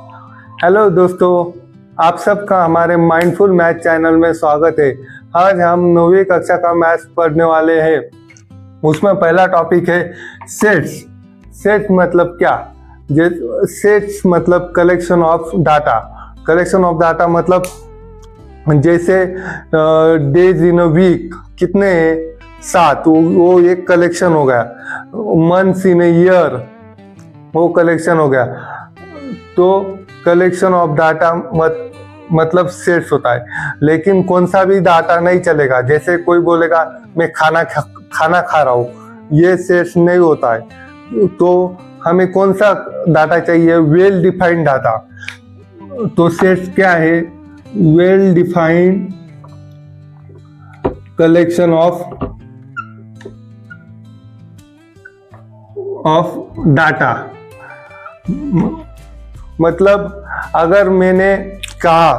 Hello दोस्तों, आप सबका हमारे माइंडफुल मैथ चैनल में स्वागत है। आज हम 9वीं कक्षा का मैथ्स पढ़ने वाले हैं। उसमें पहला टॉपिक है सेट्स। सेट मतलब क्या? सेट्स मतलब collection of data. Collection of data मतलब जैसे डेज इन अ वीक कितने हैं? 7, वो एक कलेक्शन हो गया। मंथ्स इन अ ईयर वो कलेक्शन हो गया। तो कलेक्शन ऑफ डाटा मतलब सेट्स होता है। लेकिन कौन सा भी डाटा नहीं चलेगा। जैसे कोई बोलेगा मैं खाना खा रहा हूँ, ये सेट्स नहीं होता है। तो हमें कौन सा डाटा चाहिए? Well defined data. तो सेट्स क्या है? Well defined collection of data. मतलब अगर मैंने कहा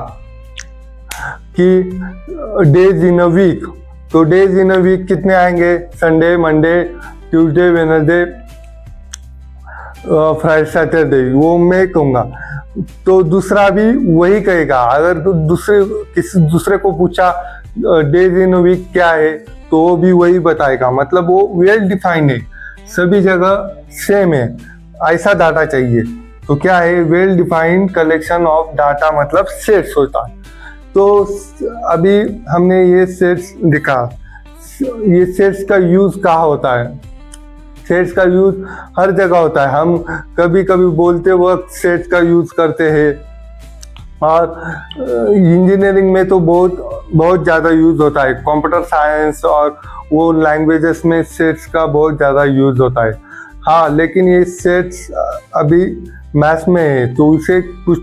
कि डेज इन अ वीक, तो डेज इन अ वीक कितने आएंगे? Sunday, Monday, Tuesday, Wednesday, Friday, Saturday, वो मैं कहूँगा। तो दूसरा भी वही कहेगा। अगर किसी दूसरे को पूछा डेज इन अ वीक क्या है, तो वो भी वही बताएगा। मतलब वो वेल डिफाइंड है, सभी जगह सेम है, ऐसा डाटा चाहिए। तो क्या है? Well defined collection of data मतलब सेट्स होता है। तो अभी हमने ये सेट्स दिखा। ये सेट्स का यूज कहाँ होता है? सेट्स का यूज हर जगह होता है। हम कभी कभी बोलते वक्त सेट्स का यूज करते हैं, और इंजीनियरिंग में तो बहुत ज़्यादा यूज होता है। कंप्यूटर साइंस और वो लैंग्वेजेस में सेट्स का बहुत ज़्यादा यूज होता है। हाँ, लेकिन ये सेट्स अभी मैथ्स में है, तो उसे कुछ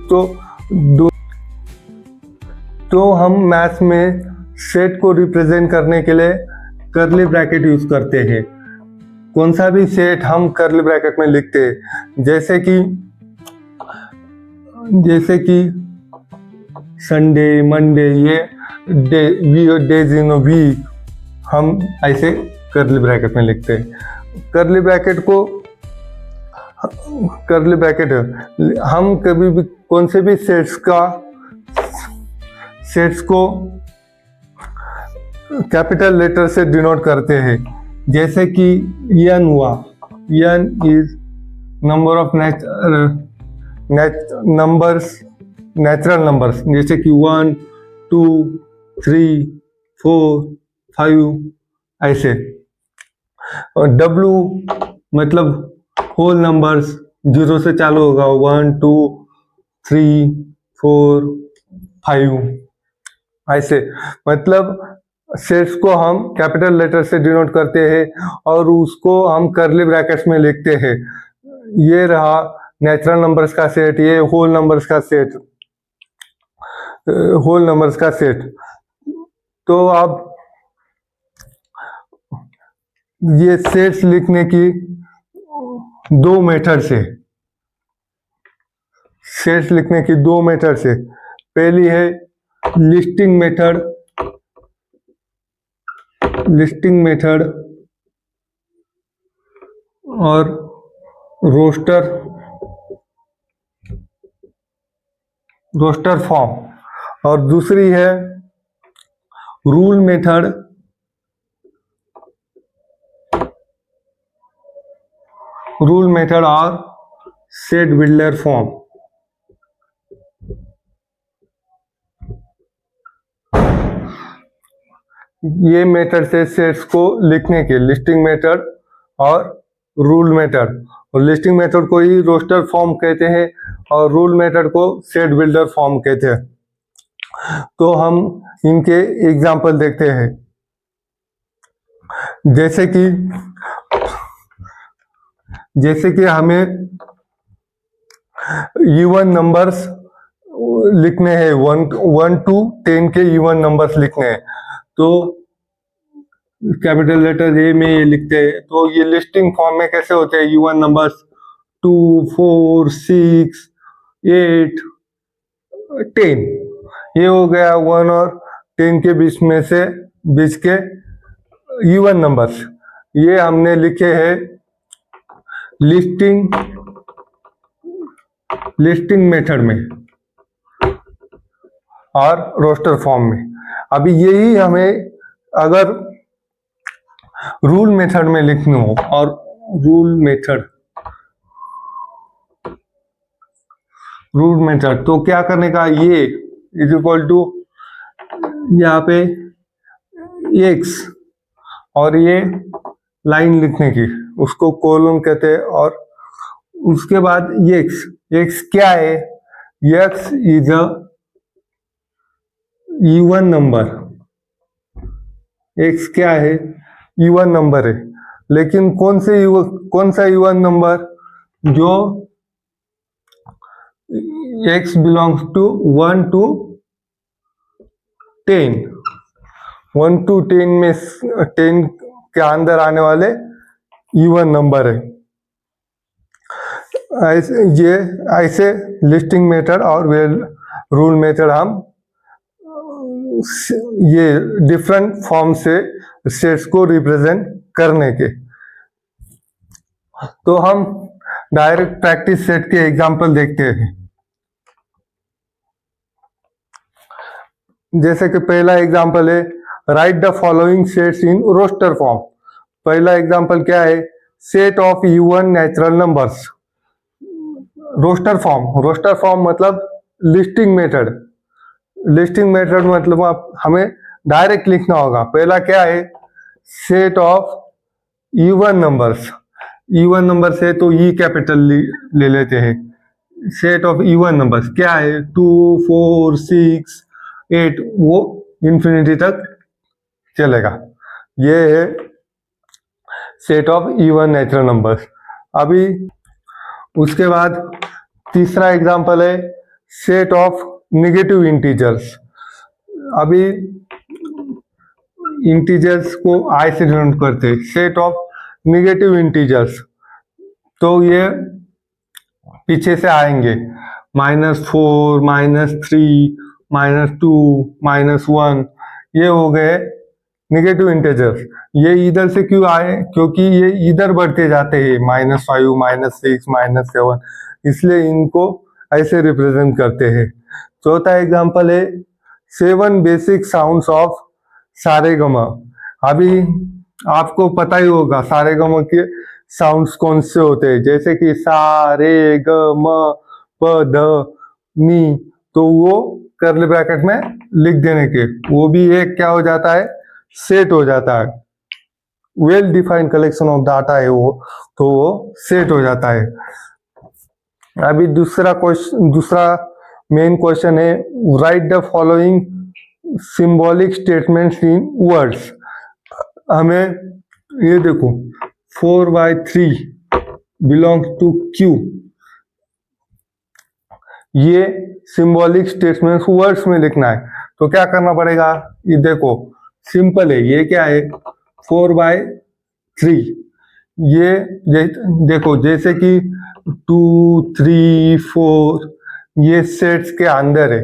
तो हम मैथ्स में सेट को रिप्रेजेंट करने के लिए कर्ली ब्रैकेट यूज करते हैं। कौन सा भी सेट हम कर्ली ब्रैकेट में लिखते हैं। जैसे कि संडे, मंडे, ये डेज इन अ वीक हम ऐसे कर्ली ब्रैकेट में लिखते हैं। कर्ली ब्रैकेट हम कभी भी कौन से भी सेट्स को कैपिटल लेटर से डिनोट करते हैं। जैसे कि n हुआ, n is number of natural numbers, जैसे कि 1, 2, 3, 4, 5 ऐसे। और w मतलब होल नंबर्स, 0 से चालू होगा, 1, 2, 3, 4, 5 ऐसे। मतलब सेट्स को हम कैपिटल लेटर से डिनोट करते हैं और उसको हम कर्ली ब्रैकेट्स में लिखते हैं। ये रहा नेचुरल नंबर्स का सेट, ये होल नंबर्स का सेट। तो अब ये सेट्स लिखने की दो मेथड से। पहली है लिस्टिंग मेथड और रोस्टर फॉर्म, और दूसरी है रूल मेथड और सेट बिल्डर फॉर्म। ये मेथड से सेट्स को लिखने के लिस्टिंग मेथड और रूल मेथड। और लिस्टिंग मेथड को ही रोस्टर फॉर्म कहते हैं और रूल मेथड को सेट बिल्डर फॉर्म कहते हैं। तो हम इनके एग्जाम्पल देखते हैं। जैसे कि हमें इवन नंबर्स लिखने हैं, 1 to 10 के इवन नंबर्स लिखने हैं। तो कैपिटल लेटर ए में ये लिखते हैं। तो ये लिस्टिंग फॉर्म में कैसे होते हैं? Even numbers 2, 4, 6, 8, 10। ये हो गया 1 और 10 के बीच के इवन नंबर्स। ये हमने लिखे हैं लिस्टिंग लिस्टिंग मेथड में और रोस्टर फॉर्म में। अभी यही हमें अगर रूल मेथड में लिखना हो, और रूल मेथड तो क्या करने का, ये इज इक्वल टू यहाँ पे एक्स और ये लाइन लिखने की, उसको कोलन कहते हैं। और उसके बाद एक्स क्या है, x is a even number. X क्या है, इवन नंबर है। लेकिन कौन सा इवन नंबर, जो x belongs to 1 to 10, 1 to 10 में 10 के अंदर आने वाले इवन नंबर है। ऐसे लिस्टिंग मेथड और रूल मेथड हम ये डिफरेंट फॉर्म से सेट्स को रिप्रेजेंट करने के। तो हम डायरेक्ट प्रैक्टिस सेट के एग्जांपल देखते हैं। जैसे कि पहला एग्जांपल है, write the following sets in roster form. पहला एग्जांपल क्या है, set of even natural numbers. Roster form मतलब लिस्टिंग मेथड। लिस्टिंग मेथड मतलब हमें डायरेक्ट लिखना होगा। पहला क्या है, set of even numbers. Even number से तो ई कैपिटल ले लेते हैं। सेट ऑफ इवन नंबर्स क्या है, 2, 4, 6, 8, वो इंफिनिटी तक चलेगा। ये है set of even natural numbers. अभी उसके बाद तीसरा एग्जांपल है, सेट ऑफ नेगेटिव इंटीजर्स। अभी इंटीजर्स को आई से डिनोट करते हैं, सेट ऑफ नेगेटिव इंटीजर्स। तो ये पीछे से आएंगे, -4, -3, -2, -1, ये हो गए नेगेटिव इंटीजर्स। ये इधर से क्यों आए, क्योंकि ये इधर बढ़ते जाते हैं, -5, -6, -7, इसलिए इनको ऐसे रिप्रेजेंट करते हैं। चौथा एग्जांपल है, 7 बेसिक साउंड्स ऑफ सारेगमा। अभी आपको पता ही होगा सारेगमा के साउंड्स कौन से होते हैं, जैसे कि सा रे ग म प ध नी। तो वो कर्ली ब्रैकेट में लिख देने के, वो भी एक क्या हो जाता है, सेट हो जाता है। Well defined collection of data है वो, तो वो सेट हो जाता है। अभी दूसरा मेन क्वेश्चन है, write the following symbolic statements in words. हमें ये देखो, 4/3 बिलोंग्स टू Q, ये सिंबॉलिक स्टेटमेंट्स वर्ड्स में लिखना है। तो क्या करना पड़ेगा, ये देखो सिंपल है। ये क्या है, 4/3। ये देखो जैसे कि 2, 3, 4 ये सेट्स के अंदर है।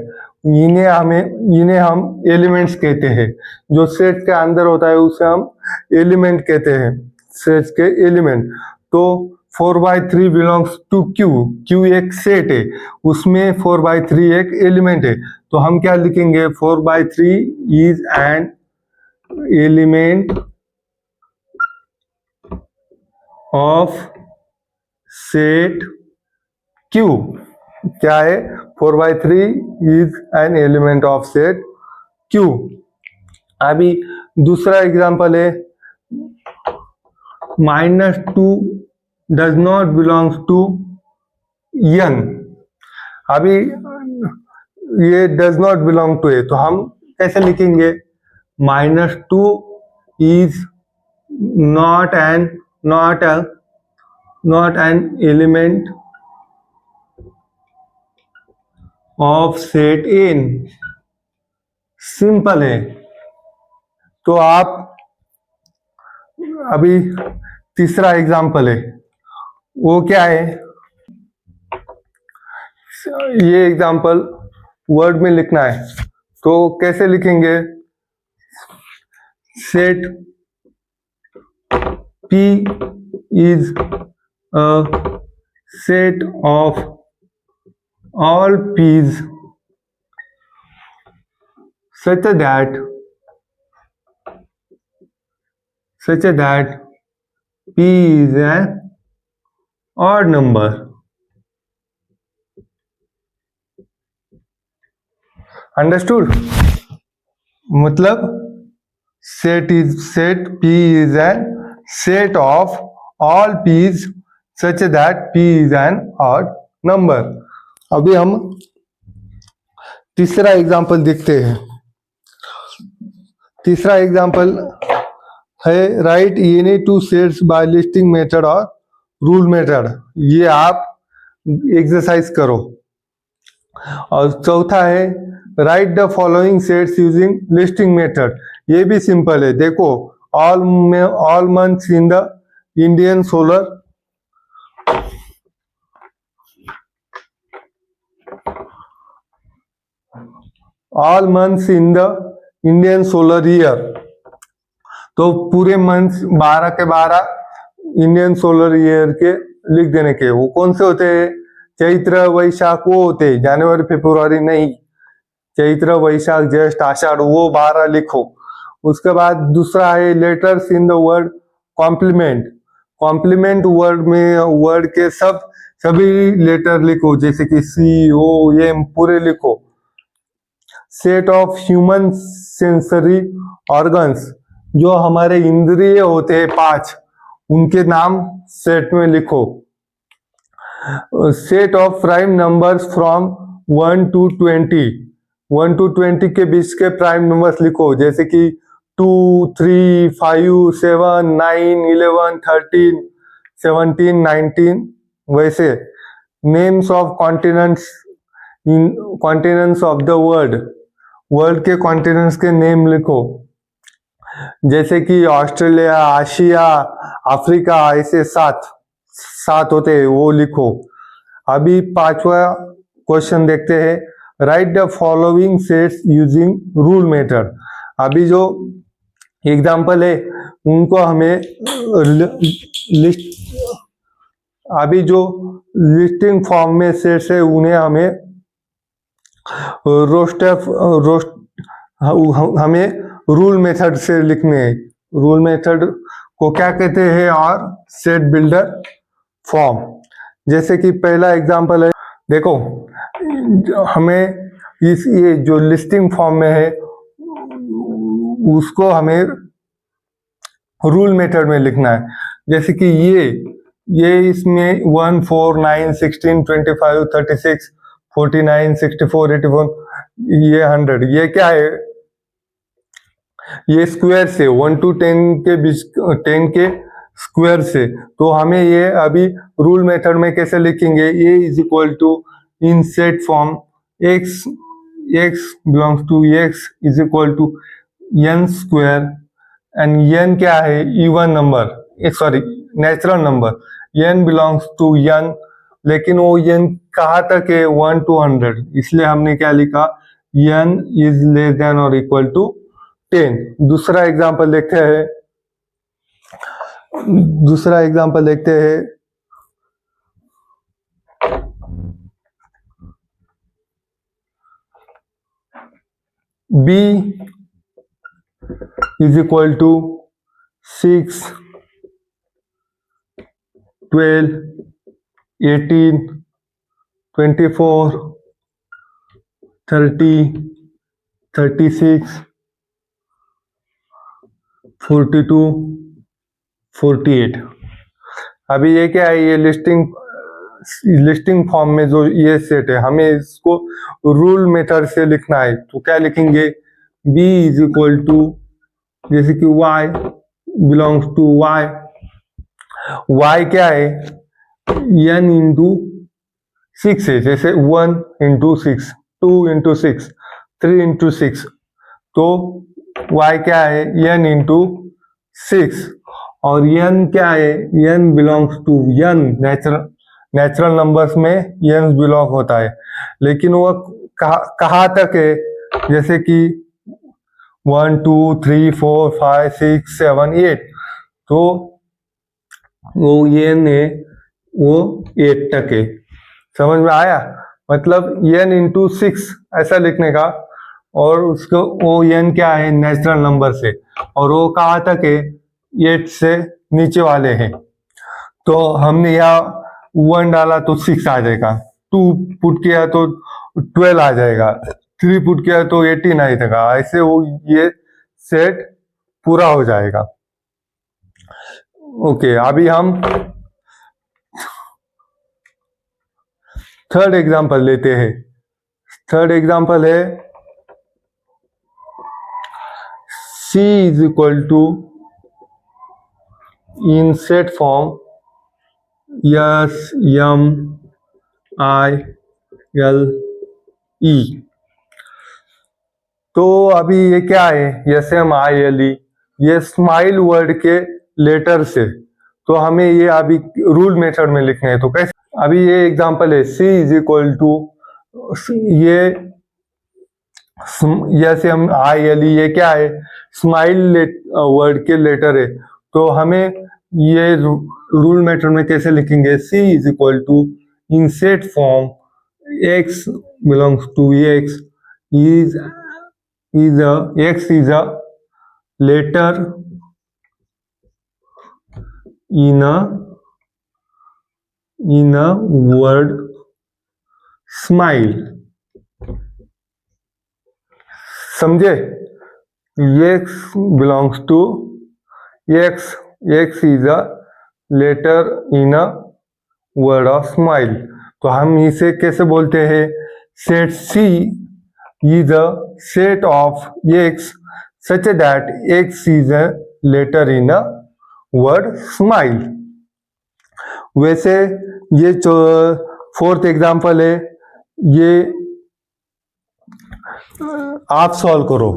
इन्हें हम एलिमेंट्स कहते हैं। जो सेट के अंदर होता है उसे हम एलिमेंट कहते हैं, सेट्स के एलिमेंट। तो 4/3 बिलोंग्स टू Q एक सेट है, उसमें 4/3 एक एलिमेंट है। तो हम क्या लिखेंगे, 4/3 is an element of set Q। क्या है, 4/3 is an element of set Q। अभी दूसरा एग्जांपल है, -2 does not belongs to N। अभी ये डज नॉट बिलोंग टू है, तो हम कैसे लिखेंगे, -2 is not an element of set N। Simple है। तो आप अभी तीसरा एग्जांपल है, वो क्या है, ये एग्जांपल वर्ड में लिखना है। तो कैसे लिखेंगे, set P is a set of all p's such that p is an odd number. Understood? मतलब set p is a set of all p's such that p is an odd number. अभी हम तीसरा example देखते हैं. तीसरा example है write any two sets by listing method और rule method. ये आप एक्सरसाइज करो. और चौथा है write the following sets using listing method. ये भी सिंपल है. देखो all months in the Indian solar all months in the Indian solar year. तो पूरे मंथ्स 12 के 12 इंडियन सोलर ईयर के लिख देने के. वो कौन से होते हैं? चैत्र वैशाख वो होते हैं. जनवरी फरवरी नहीं. चैत्र वैशाख ज्येष्ठ आषाढ़ वो 12 लिखो. उसके बाद दूसरा है letters in the word complement. Complement word में वर्ड के सभी लेटर लिखो, जैसे कि सी ओ एम पूरे लिखो. Set of human sensory organs, जो हमारे इंद्रिय होते हैं 5, उनके नाम सेट में लिखो. Set of prime numbers from 1 to 20. 1 to 20 के बीच के प्राइम नंबर्स लिखो, जैसे कि 2, 3, 5, 7, 9, 11, 13, 17, 19. वैसे names of continents of the world के कॉन्टिनेंट्स के नेम लिखो, जैसे कि ऑस्ट्रेलिया, आशिया, अफ्रीका, ऐसे 7 होते हैं, वो लिखो. अभी 5वां क्वेश्चन देखते हैं. Right the following sets using rule method. अभी जो एग्जाम्पल है उनको हमें अभी जो लिस्टिंग फॉर्म में सेट्स है उन्हें हमें हमें रूल मेथड से लिखने हैं. रूल मेथड को क्या कहते हैं? और सेट बिल्डर फॉर्म. जैसे कि पहला एग्जांपल है, देखो हमें ये जो लिस्टिंग फॉर्म में है उसको हमें रूल मेथड में लिखना है. जैसे कि ये इसमें 1, 4, 9, 16, 25, 36, 49, 64, 84, ये 100. ये क्या है? ये स्क्वायर से 1 to 10 के बीच 10 के स्क्वायर से. तो हमें ये अभी रूल मेथड में कैसे लिखेंगे? A is equal to in set form x belongs to x is equal to n square. And n क्या है? Even number, sorry natural number. n belongs to n, लेकिन वो n कहाँ तक है? 1 to 100. इसलिए हमने क्या लिखा? n इज लेस देन और इक्वल टू 10. दूसरा एग्जांपल देखते हैं. b is equal to 6, 12, 18, 24, 30, 36, 42, 48. अभी ये क्या है? ये लिस्टिंग फॉर्म में जो ये सेट है, हमें इसको रूल मेथड से लिखना है. तो क्या लिखेंगे? b इज इक्वल टू, जैसे कि y belongs to y. y क्या है? n इंटू 6 है, जैसे 1 into 6, 2 into 6, 3 into 6. तो y क्या है? n into 6. और n क्या है? n belongs to n. Natural numbers में n बिलोंग होता है, लेकिन वो कहाँ तक है? जैसे कि 1, 2, 3, 4, 5, 6, 7, 8. तो वो n है, वो 8 तक है. समझ में आया? मतलब n इंटू 6 ऐसा लिखने का, और उसको वो n क्या है नेचुरल नंबर से, और वो कहाँ तक है 8 से नीचे वाले हैं। तो हमने यहाँ 1 डाला तो 6 आ जाएगा, 2 पुट किया तो 12 आ जाएगा, 3 पुट किया तो 18 आ जाएगा। ऐसे वो ये सेट पूरा हो जाएगा। ओके, अभी हम थर्ड एग्जांपल लेते हैं। थर्ड एग्जांपल है C is equal to in set form SMILE। तो अभी ये क्या है SMILE, ये स्माइल वर्ड के लेटर से, तो हमें ये अभी रूल मेथड में लिखना है। तो कैसे, अभी ये एग्जांपल है C इज इक्वल टू ये SMILE, ये क्या है स्माइल वर्ड के लेटर है। तो हमें ये रूल मेथड में कैसे लिखेंगे, C is equal to in set form x belongs to x is x is a letter in a word smile। समझे, x belongs to x is a letter in a word of smile। तो हम इसे कैसे बोलते हैं, set C is a set of x such that x is a letter in a word smile। वैसे ये जो फोर्थ एग्जांपल है, ये आप सॉल्व करो।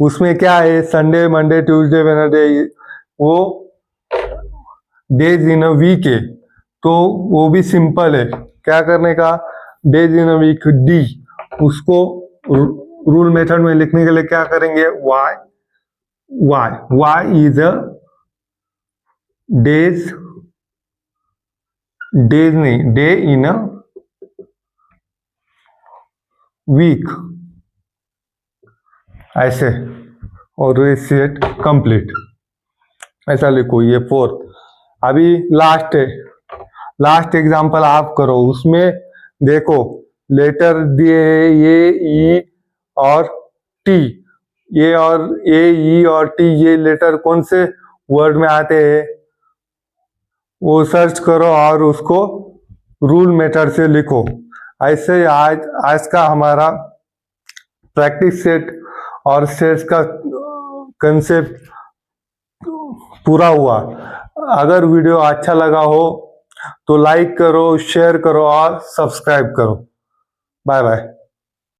उसमें क्या है, संडे मंडे ट्यूसडे वेडनेसडे, वो डेज इन अ वीक है, तो वो भी सिंपल है। क्या करने का, days in a week D, उसको रूल मेथड में लिखने के लिए क्या करेंगे, वाई इज अ डेज नहीं, डे इन अ वीक, ऐसे, और ये सेट कंप्लीट ऐसा लिखो। ये फोर्थ। अभी लास्ट है, लास्ट एग्जांपल आप करो। उसमें देखो लेटर दिए ये ई और टी, ये और ए ई और टी, ये लेटर कौन से वर्ड में आते हैं वो सर्च करो और उसको रूल मेथड से लिखो। ऐसे आज का हमारा प्रैक्टिस सेट और सेट्स का कंसेप्ट पूरा हुआ। अगर वीडियो अच्छा लगा हो तो लाइक करो, शेयर करो और सब्सक्राइब करो। Bye bye.